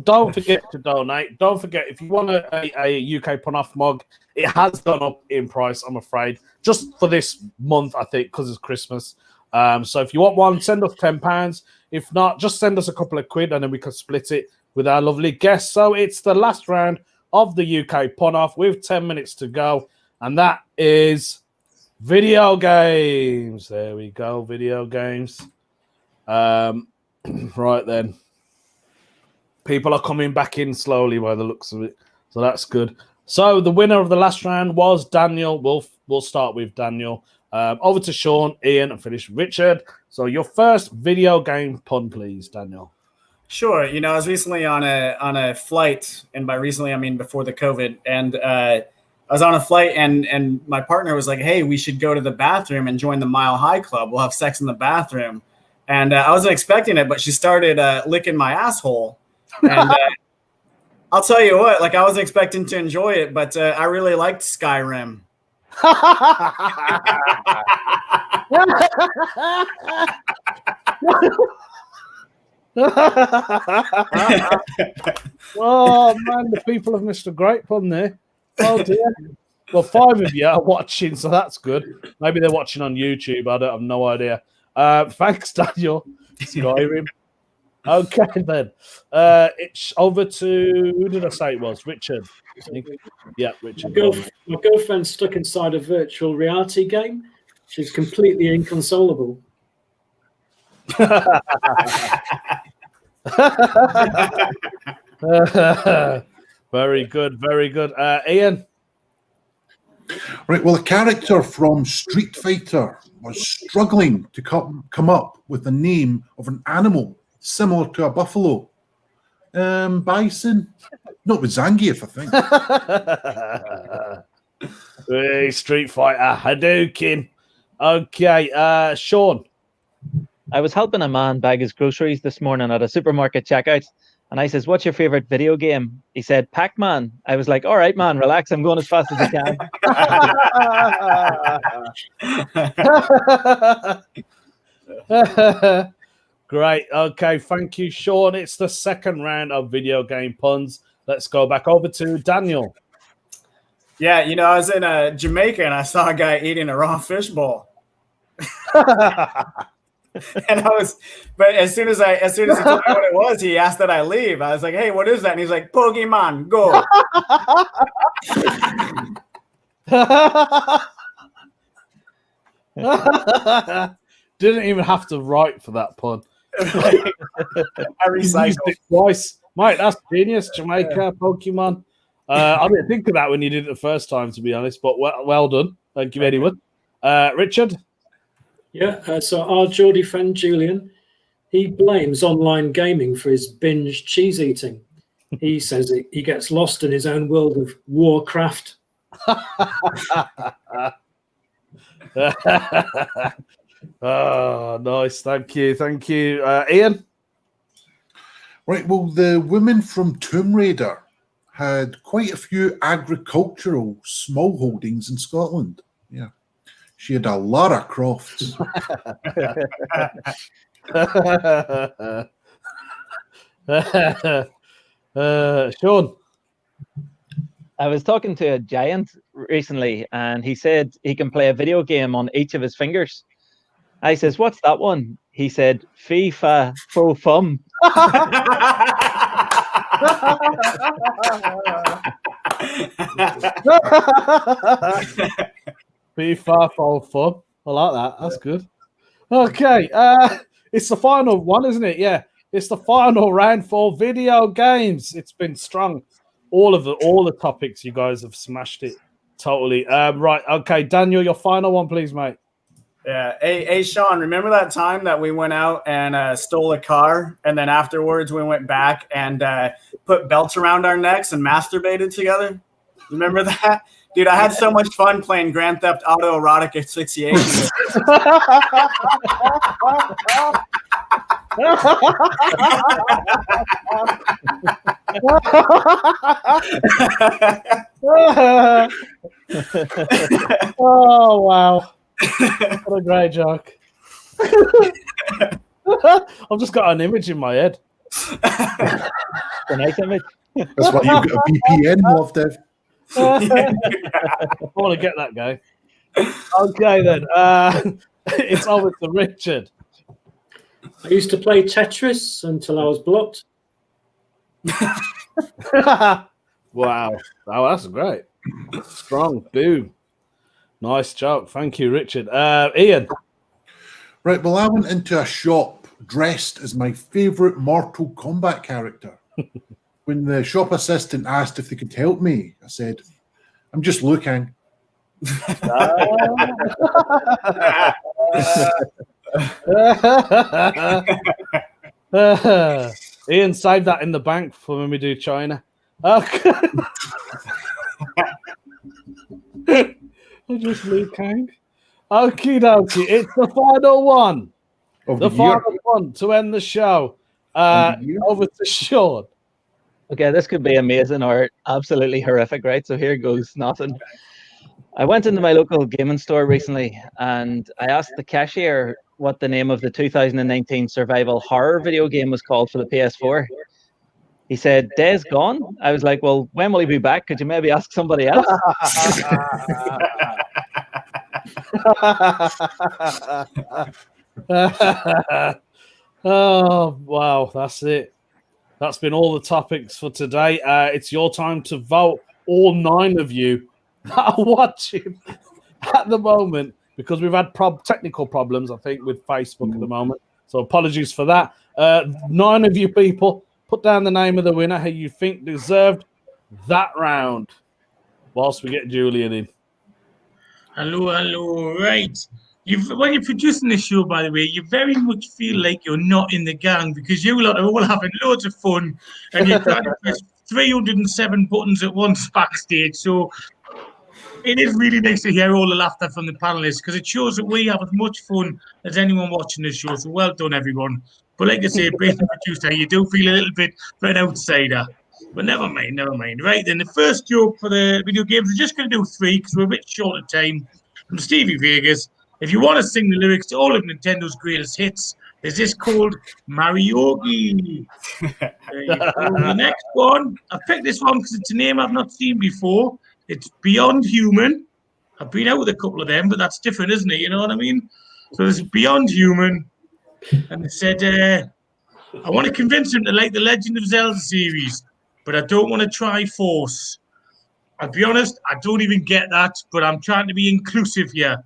Don't forget to donate. Don't forget, if you want a UK Pun-Off mug, it has gone up in price, I'm afraid, just for this month, I think, because it's Christmas. So if you want one, send us £10. If not, just send us a couple of quid and then we can split it with our lovely guests. So it's the last round of the UK Pun-Off with 10 minutes to go. And that is video games. There we go, video games. Right then. People are coming back in slowly by the looks of it. So that's good. So the winner of the last round was Daniel. We'll start with Daniel. Over to Sean, Ian, and finish with Richard. So your first video game pun, please, Daniel. Sure. You know, I was recently on a flight, and by recently I mean before the COVID, and I was on a flight, and my partner was like, "Hey, we should go to the bathroom and join the Mile High Club. We'll have sex in the bathroom." And I wasn't expecting it, but she started licking my asshole. And I'll tell you what, like I wasn't expecting to enjoy it, but I really liked Skyrim. Oh man, the people have missed a great pun there. Oh dear. Well, 5 of you are watching, so that's good. Maybe they're watching on YouTube. I have no idea. Thanks, Daniel. Skyrim. Okay, then. It's over to, who did I say it was? Richard. Yeah, Richard. My girlfriend's stuck inside a virtual reality game. She's completely inconsolable. Very good, very good. Ian? Right, well, a character from Street Fighter was struggling to come up with the name of an animal similar to a buffalo. Bison? Not with Zangief, I think. Hey, Street Fighter, Hadouken. Okay, Sean. I was helping a man bag his groceries this morning at a supermarket checkout, and I says, "What's your favorite video game?" He said, "Pac-Man." I was like, "All right, man, relax. I'm going as fast as I can." Great. Okay, thank you, Sean. It's the second round of video game puns. Let's go back over to Daniel. Yeah, I was in Jamaica and I saw a guy eating a raw fish bowl. And but as soon as he told me what it was, he asked that I leave. I was like, "Hey, what is that?" And he's like, "Pokemon, go." Didn't even have to write for that pun. I recycled it twice. Mate, that's genius. Jamaica, Pokemon. I didn't think of that when you did it the first time, to be honest, but well done. Thank you, anyone. Richard? Yeah, so our Geordie friend Julian, he blames online gaming for his binge cheese eating. He says he gets lost in his own world of Warcraft. Oh, nice. Thank you. Ian? Right, well, the woman from Tomb Raider had quite a few agricultural small holdings in Scotland. Yeah. She had a Lara Crofts. Sean? I was talking to a giant recently, and he said he can play a video game on each of his fingers. I says, "What's that one?" He said, "FIFA Fo Fum." FIFA Fo Fum. I like that. That's good. Okay, it's the final one, isn't it? Yeah, it's the final round for video games. It's been strong. All the topics, you guys have smashed it totally. Right, okay, Daniel, your final one, please, mate. Yeah. Hey, Sean, remember that time that we went out and stole a car, and then afterwards we went back and put belts around our necks and masturbated together? Remember that? Dude, I had so much fun playing Grand Theft Auto Erotic Asphyxiation. Oh, wow. What a great joke. I've just got an image in my head. A nice image. That's why you've got a VPN, love, Dev. I want to get that guy. Okay, then. It's over to Richard. I used to play Tetris until I was blocked. Wow. Oh, that's great. Strong. Boom. Nice joke. Thank you, Richard. Ian. Right, well, I went into a shop dressed as my favourite Mortal Kombat character. When the shop assistant asked if they could help me, I said, "I'm just looking." Ian, save that in the bank for when we do China. Okay. I'm just looking. Okie dokie. It's the final one. The final one to end the show. Over to Sean. Okay, this could be amazing or absolutely horrific, right? So here goes nothing. I went into my local gaming store recently and I asked the cashier what the name of the 2019 survival horror video game was called for the PS4. He said, "Days Gone." I was like, "Well, when will he be back? Could you maybe ask somebody else?" Oh, wow. That's it. That's been all the topics for today. It's your time to vote. All 9 of you that are watching at the moment, because we've had technical problems, I think, with Facebook at the moment. So apologies for that. 9 of you people, put down the name of the winner who you think deserved that round whilst we get Julian in. Hello. Right. When you're producing this show, by the way, you very much feel like you're not in the gang because you lot are all having loads of fun and you're trying to press 307 buttons at once backstage. So it is really nice to hear all the laughter from the panelists because it shows that we have as much fun as anyone watching this show. So well done, everyone. But like I say, being a producer, you do feel a little bit of an outsider. But never mind. Right, then the first joke for the video games, we're just going to do 3 because we're a bit short of time. From Stevie Vegas. If you want to sing the lyrics to all of Nintendo's greatest hits, there's this called Mariogi. The next one, I picked this one because it's a name I've not seen before. It's Beyond Human. I've been out with a couple of them, but that's different, isn't it? You know what I mean? So there's Beyond Human. And it said, I want to convince him to like the Legend of Zelda series, but I don't want to try Force. I'll be honest, I don't even get that, but I'm trying to be inclusive here.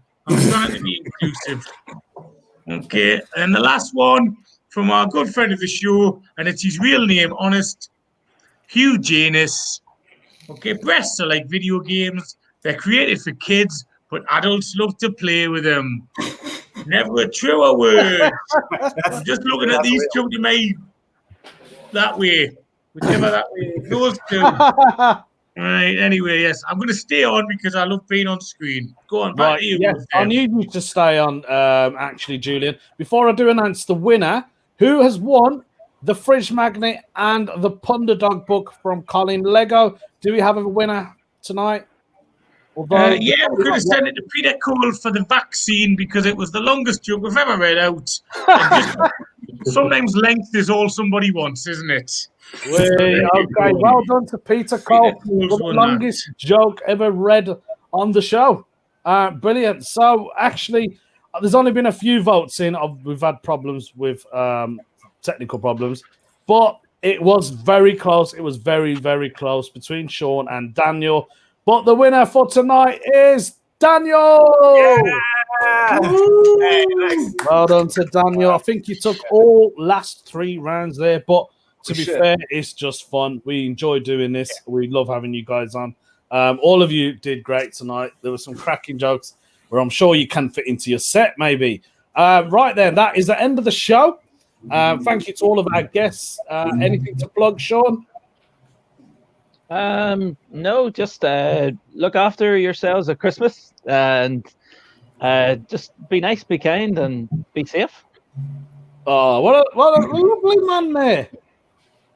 Okay, and the last one from our good friend of the show, and it's his real name, Honest, Hugh Janus. Okay, breasts are like video games. They're created for kids, but adults love to play with them. Never a truer word. I'm just looking at these two to me that way. Whichever that way goes to. Right, anyway, yes, I'm going to stay on because I love being on screen. Go on, back to you. Yes, I need you to stay on, actually, Julian. Before I do announce the winner, who has won the Fridge Magnet and the Ponder Dog book from Colin Lego? Do we have a winner tonight? Yeah, we're going to send it to Peter Cole for the vaccine because it was the longest joke we've ever read out. Sometimes length is all somebody wants, isn't it? Okay, well done to Peter Cole, the longest joke ever read on the show. Brilliant. So, actually, there's only been a few votes in. We've had problems with technical problems, but it was very close. It was very, very close between Sean and Daniel. But the winner for tonight is Daniel. Yeah! Well done to Daniel. I think you took all last 3 rounds there, but to be fair, it's just fun. We enjoy doing this. We love having you guys on. All of you did great tonight. There were some cracking jokes where I'm sure you can fit into your set, maybe. Right then, that is the end of the show. Thank you to all of our guests. Anything to plug, Sean? No, just look after yourselves at Christmas and just be nice, be kind, and be safe. Oh, what a lovely man there.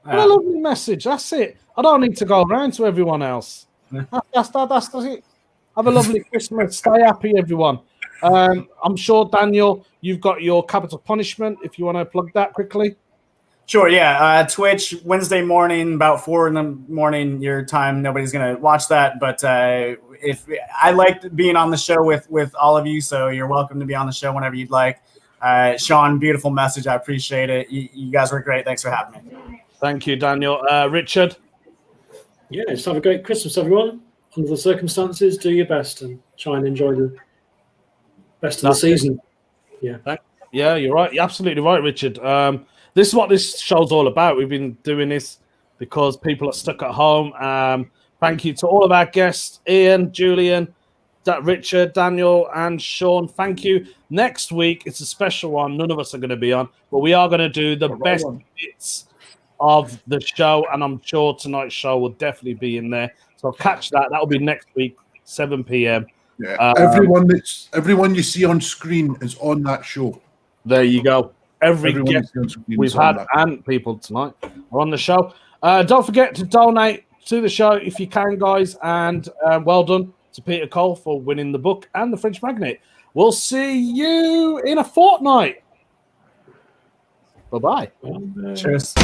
What a lovely message. That's it. I don't need to go around to everyone else. That's it. Have a lovely Christmas. Stay happy, everyone. I'm sure, Daniel, you've got your capital punishment if you want to plug that quickly. Sure, yeah. Twitch, Wednesday morning, about 4 in the morning, your time. Nobody's going to watch that. But if I liked being on the show with all of you, so you're welcome to be on the show whenever you'd like. Sean, beautiful message. I appreciate it. You guys were great. Thanks for having me. Thank you, Daniel. Richard? Yeah, just have a great Christmas, everyone. Under the circumstances, do your best and try and enjoy the best of the season. Yeah. Yeah, you're right. You're absolutely right, Richard. This is what this show's all about. We've been doing this because people are stuck at home. Thank you to all of our guests, Ian, Julian, Richard, Daniel, and Sean. Thank you. Next week, it's a special one. None of us are going to be on, but we are going to do the best bits of the show, and I'm sure tonight's show will definitely be in there. So catch that. That'll be next week, 7 p.m. Yeah, everyone you see on screen is on that show. There you go. Everyone guest we've had and people tonight are on the show. Don't forget to donate to the show if you can, guys. And well done to Peter Cole for winning the book and the Fridge Magnet. We'll see you in a fortnight. Bye-bye. Cheers.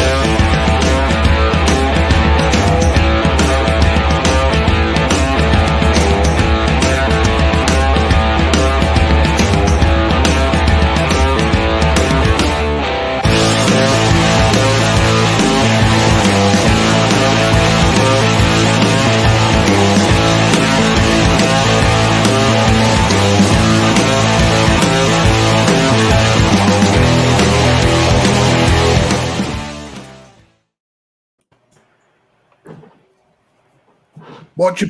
Watch your